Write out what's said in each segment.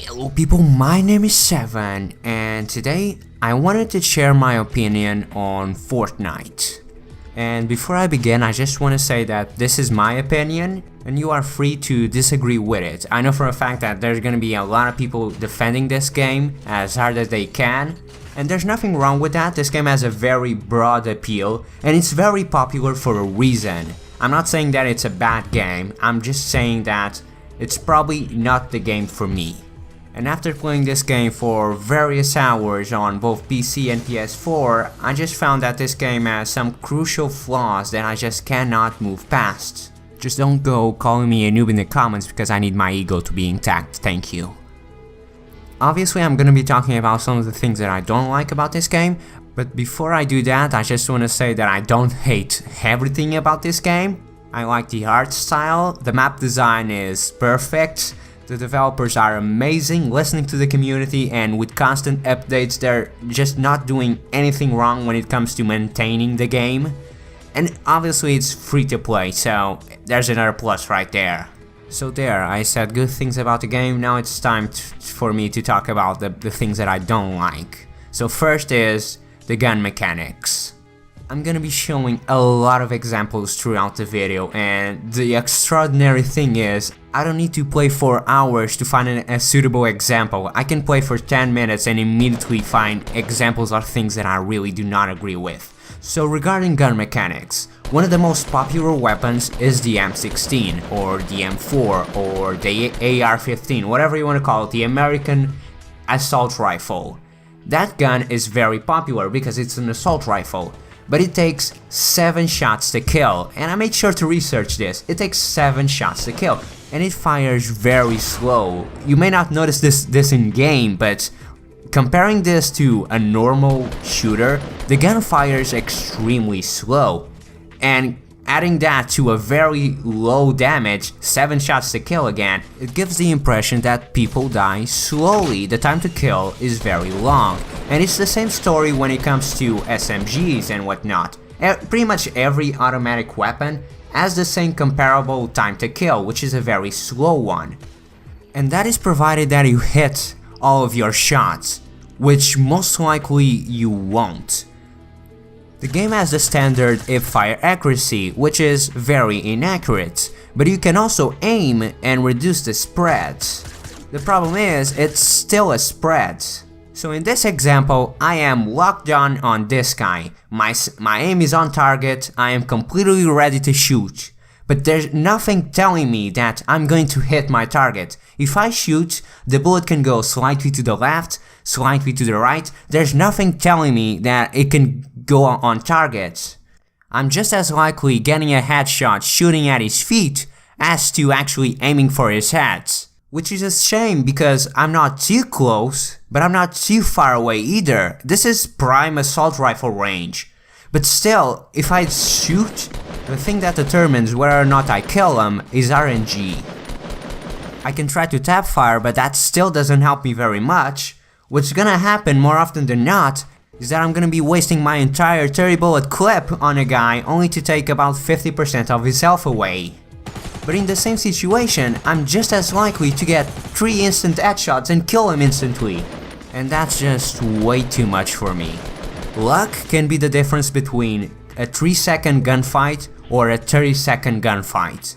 Hello people, my name is Seven and today I wanted to share my opinion on Fortnite. And before I begin, I just want to say that this is my opinion and you are free to disagree with it. I know for a fact that there's gonna be a lot of people defending this game as hard as they can, and there's nothing wrong with that. This game has a very broad appeal and it's very popular for a reason. I'm not saying that it's a bad game, I'm just saying that it's probably not the game for me. And after playing this game for various hours on both PC and PS4, I just found that this game has some crucial flaws that I just cannot move past. Just don't go calling me a noob in the comments because I need my ego to be intact, thank you. Obviously I'm gonna be talking about some of the things that I don't like about this game, but before I do that I just wanna say that I don't hate everything about this game. I like the art style, the map design is perfect, the developers are amazing, listening to the community, and with constant updates they're just not doing anything wrong when it comes to maintaining the game. And obviously it's free to play, so there's another plus right there. So there, I said good things about the game, now it's time for me to talk about the things that I don't like. So first is the gun mechanics. I'm gonna be showing a lot of examples throughout the video, and the extraordinary thing is I don't need to play for hours to find a suitable example. I can play for 10 minutes and immediately find examples of things that I really do not agree with. So regarding gun mechanics, one of the most popular weapons is the M16 or the M4 or the AR-15, whatever you want to call it, the American assault rifle. That gun is very popular because it's an assault rifle. But it takes 7 shots to kill, and I made sure to research this. It takes 7 shots to kill, and it fires very slow. You may not notice this in game, but comparing this to a normal shooter, the gun fires extremely slow. And adding that to a very low damage, 7 shots to kill again, it gives the impression that people die slowly. The time to kill is very long. And it's the same story when it comes to SMGs and whatnot. Pretty much every automatic weapon has the same comparable time to kill, which is a very slow one. And that is provided that you hit all of your shots, which most likely you won't. The game has the standard hipfire accuracy, which is very inaccurate, but you can also aim and reduce the spread. The problem is, it's still a spread. So in this example, I am locked on this guy. My aim is on target, I am completely ready to shoot. But there's nothing telling me that I'm going to hit my target. If I shoot, the bullet can go slightly to the left, slightly to the right. There's nothing telling me that it can go on target. I'm just as likely getting a headshot shooting at his feet as to actually aiming for his head. Which is a shame because I'm not too close, but I'm not too far away either. This is prime assault rifle range. But still, if I shoot, the thing that determines whether or not I kill him is RNG. I can try to tap fire, but that still doesn't help me very much. What's gonna happen more often than not is that I'm gonna be wasting my entire 30 bullet clip on a guy only to take about 50% of his health away. But in the same situation, I'm just as likely to get 3 instant headshots and kill him instantly. And that's just way too much for me. Luck can be the difference between a 3-second gunfight or a 30-second gunfight.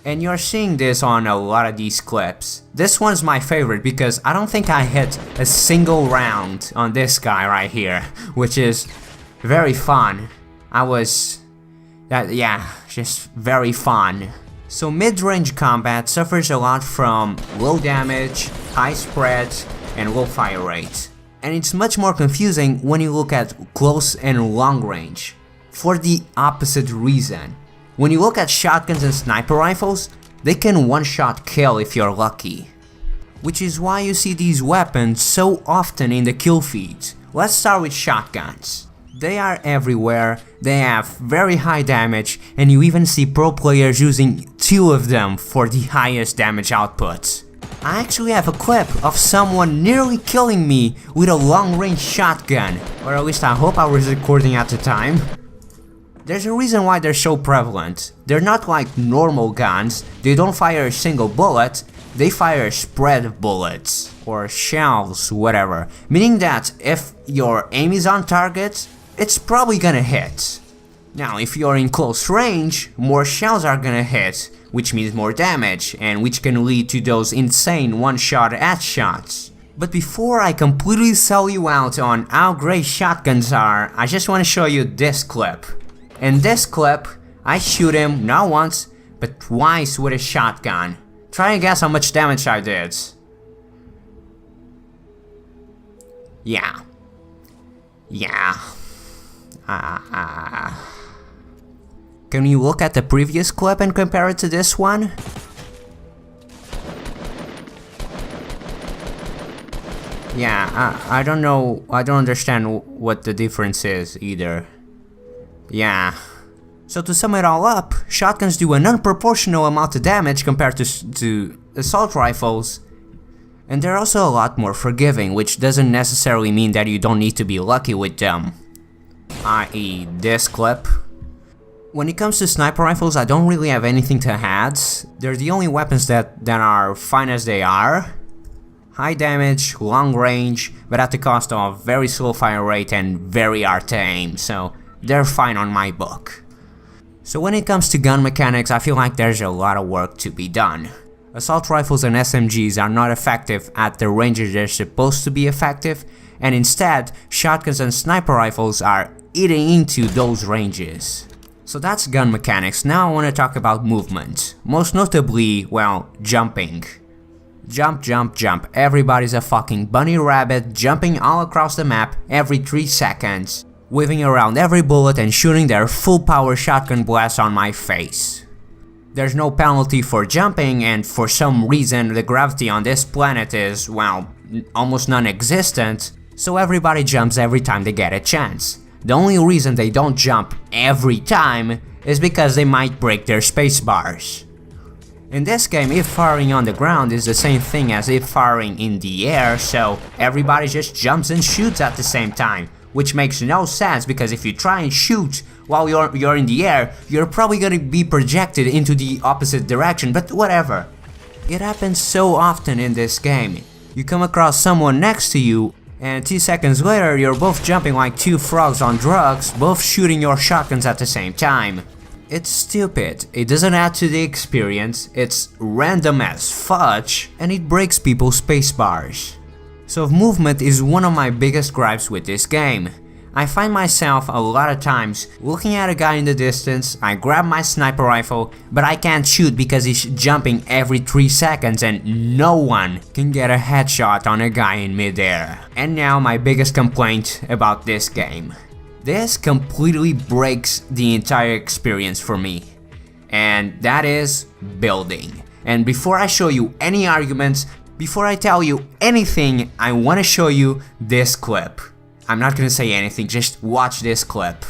And you're seeing this on a lot of these clips. This one's my favorite because I don't think I hit a single round on this guy right here, which is very fun. Just very fun. So mid-range combat suffers a lot from low damage, high spreads, and low fire rate. And it's much more confusing when you look at close and long range. For the opposite reason. When you look at shotguns and sniper rifles, they can one-shot kill if you're lucky. Which is why you see these weapons so often in the kill feeds. Let's start with shotguns. They are everywhere, they have very high damage, and you even see pro players using 2 of them for the highest damage output. I actually have a clip of someone nearly killing me with a long-range shotgun, or at least I hope I was recording at the time. There's a reason why they're so prevalent. They're not like normal guns, they don't fire a single bullet, they fire spread bullets or shells, whatever, meaning that if your aim is on target, it's probably gonna hit. Now, if you're in close range, more shells are gonna hit, which means more damage, and which can lead to those insane one-shot headshots. But before I completely sell you out on how great shotguns are, I just want to show you this clip. In this clip, I shoot him not once, but twice with a shotgun. Try and guess how much damage I did. Yeah. Can you look at the previous clip and compare it to this one? Yeah, I don't know, I don't understand what the difference is either. Yeah. So to sum it all up, shotguns do an unproportional amount of damage compared to assault rifles, and they're also a lot more forgiving, which doesn't necessarily mean that you don't need to be lucky with them. I.e. this clip. When it comes to sniper rifles, I don't really have anything to add. They're the only weapons that are fine as they are. High damage, long range, but at the cost of very slow fire rate and very hard to aim, so they're fine on my book. So when it comes to gun mechanics, I feel like there's a lot of work to be done. Assault rifles and SMGs are not effective at the ranges they're supposed to be effective, and instead, shotguns and sniper rifles are eating into those ranges. So that's gun mechanics. Now I want to talk about movement. Most notably, well, jumping. Jump, jump, jump. Everybody's a fucking bunny rabbit, jumping all across the map every 3 seconds, weaving around every bullet and shooting their full power shotgun blast on my face. There's no penalty for jumping, and for some reason the gravity on this planet is, well, almost non-existent, so everybody jumps every time they get a chance. The only reason they don't jump every time is because they might break their space bars. In this game, if firing on the ground is the same thing as if firing in the air, so everybody just jumps and shoots at the same time, which makes no sense because if you try and shoot while you're in the air, you're probably gonna be projected into the opposite direction, but whatever. It happens so often in this game. You come across someone next to you, and 2 seconds later you're both jumping like two frogs on drugs, both shooting your shotguns at the same time. It's stupid, it doesn't add to the experience, it's random as fudge, and it breaks people's space bars. So movement is one of my biggest gripes with this game. I find myself a lot of times looking at a guy in the distance, I grab my sniper rifle, but I can't shoot because he's jumping every 3 seconds and no one can get a headshot on a guy in midair. And now my biggest complaint about this game. This completely breaks the entire experience for me, and that is building. And before I show you any arguments, before I tell you anything, I want to show you this clip. I'm not gonna say anything, just watch this clip.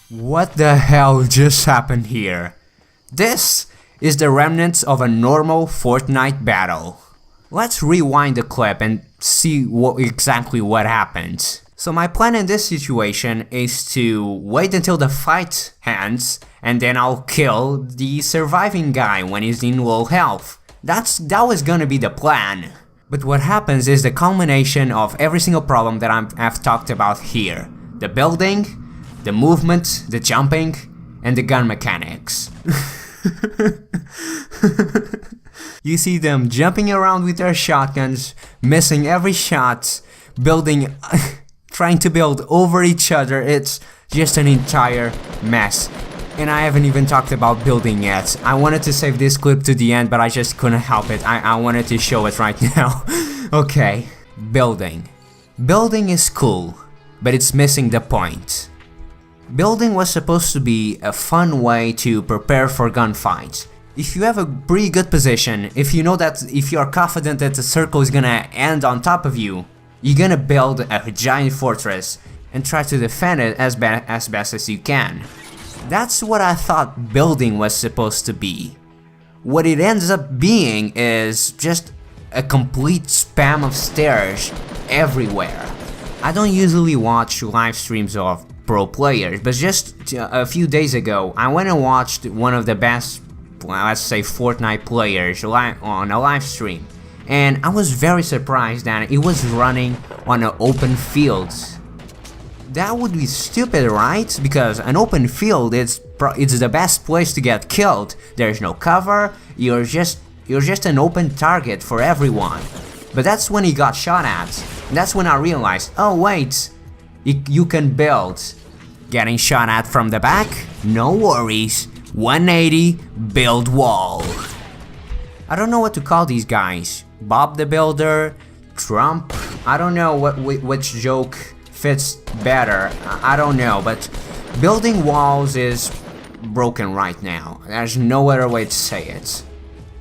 What the hell just happened here? This is the remnants of a normal Fortnite battle. Let's rewind the clip and see exactly what happened. So my plan in this situation is to wait until the fight ends and then I'll kill the surviving guy when he's in low health. That was gonna be the plan. But what happens is the culmination of every single problem that I've talked about here. The building, the movement, the jumping, and the gun mechanics. You see them jumping around with their shotguns, missing every shot, building, trying to build over each other. It's just an entire mess. And I haven't even talked about building yet. I wanted to save this clip to the end, but I just couldn't help it. I wanted to show it right now. Okay, building. Building is cool, but it's missing the point. Building was supposed to be a fun way to prepare for gunfights. If you have a pretty good position, if you know that if you're confident that the circle is gonna end on top of you, you're gonna build a giant fortress and try to defend it as best as you can. That's what I thought building was supposed to be. What it ends up being is just a complete spam of stairs everywhere. I don't usually watch live streams of pro players, but just a few days ago I went and watched one of the best, let's say, Fortnite players on a live stream, and I was very surprised that it was running on an open field. That would be stupid, right? Because an open field it's the best place to get killed. There's no cover, you're just an open target for everyone. But that's when he got shot at. That's when I realized, oh wait, you can build. Getting shot at from the back? No worries. 180, build wall. I don't know what to call these guys. Bob the Builder, Trump, I don't know which joke fits better, I don't know, but building walls is broken right now. There's no other way to say it.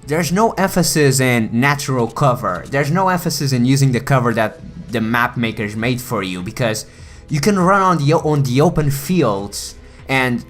There's no emphasis in natural cover. There's no emphasis in using the cover that the map makers made for you, because you can run on the open fields and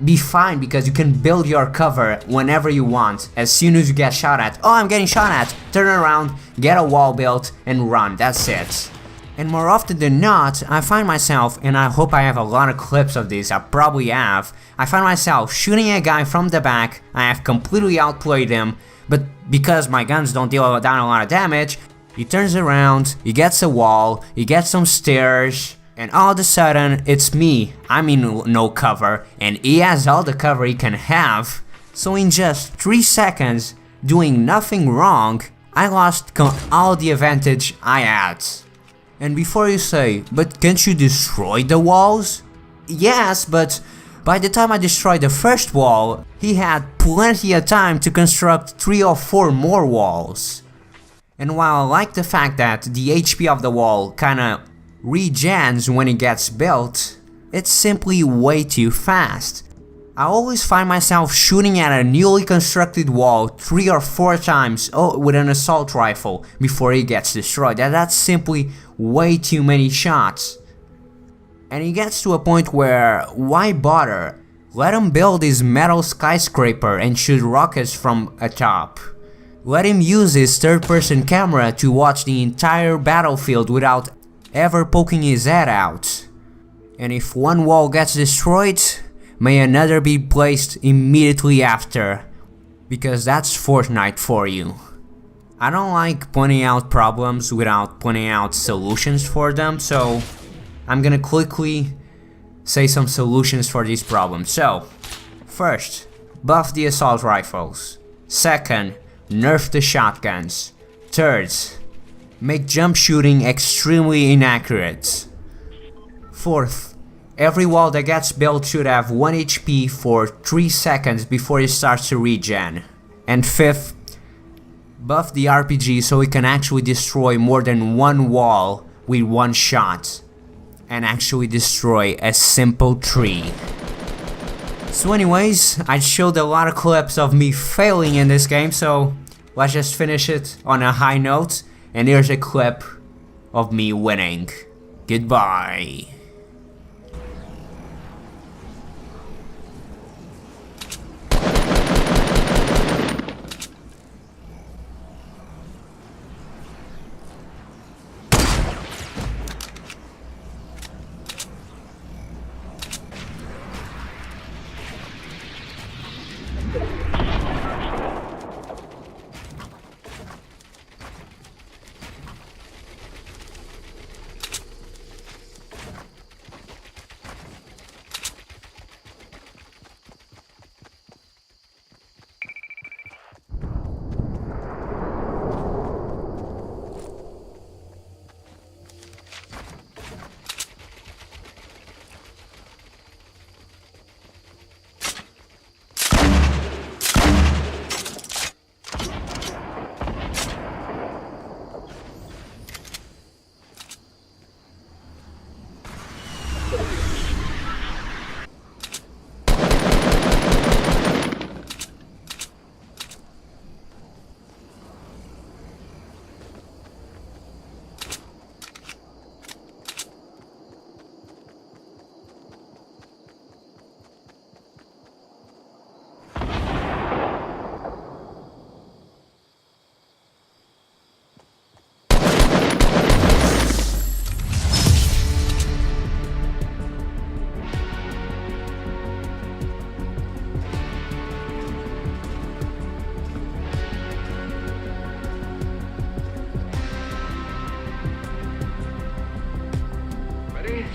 be fine because you can build your cover whenever you want. As soon as you get shot at, oh, I'm getting shot at, turn around, get a wall built and run, that's it. And more often than not, I find myself, and I hope I have a lot of clips of this, I probably have, I find myself shooting a guy from the back, I have completely outplayed him, but because my guns don't deal down a lot of damage, he turns around, he gets a wall, he gets some stairs, and all of a sudden, it's me, I'm in no cover, and he has all the cover he can have. So in just 3 seconds, doing nothing wrong, I lost all the advantage I had. And before you say, but can't you destroy the walls? Yes, but by the time I destroyed the first wall, he had plenty of time to construct 3 or 4 more walls. And while I like the fact that the HP of the wall kinda regens when it gets built, it's simply way too fast. I always find myself shooting at a newly constructed wall 3 or 4 times with an assault rifle before it gets destroyed. That's simply way too many shots. And it gets to a point where, why bother? Let him build his metal skyscraper and shoot rockets from atop. Let him use his third-person camera to watch the entire battlefield without ever poking his head out. And if one wall gets destroyed, may another be placed immediately after, because that's Fortnite for you. I don't like pointing out problems without pointing out solutions for them, so I'm gonna quickly say some solutions for these problems. So, first, buff the assault rifles. Second, nerf the shotguns. Third, make jump shooting extremely inaccurate. Fourth, every wall that gets built should have 1 HP for 3 seconds before it starts to regen. And fifth, buff the RPG so it can actually destroy more than 1 wall with 1 shot. And actually destroy a simple tree. So anyways, I showed a lot of clips of me failing in this game, so let's just finish it on a high note. And here's a clip of me winning. Goodbye.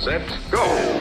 set, go!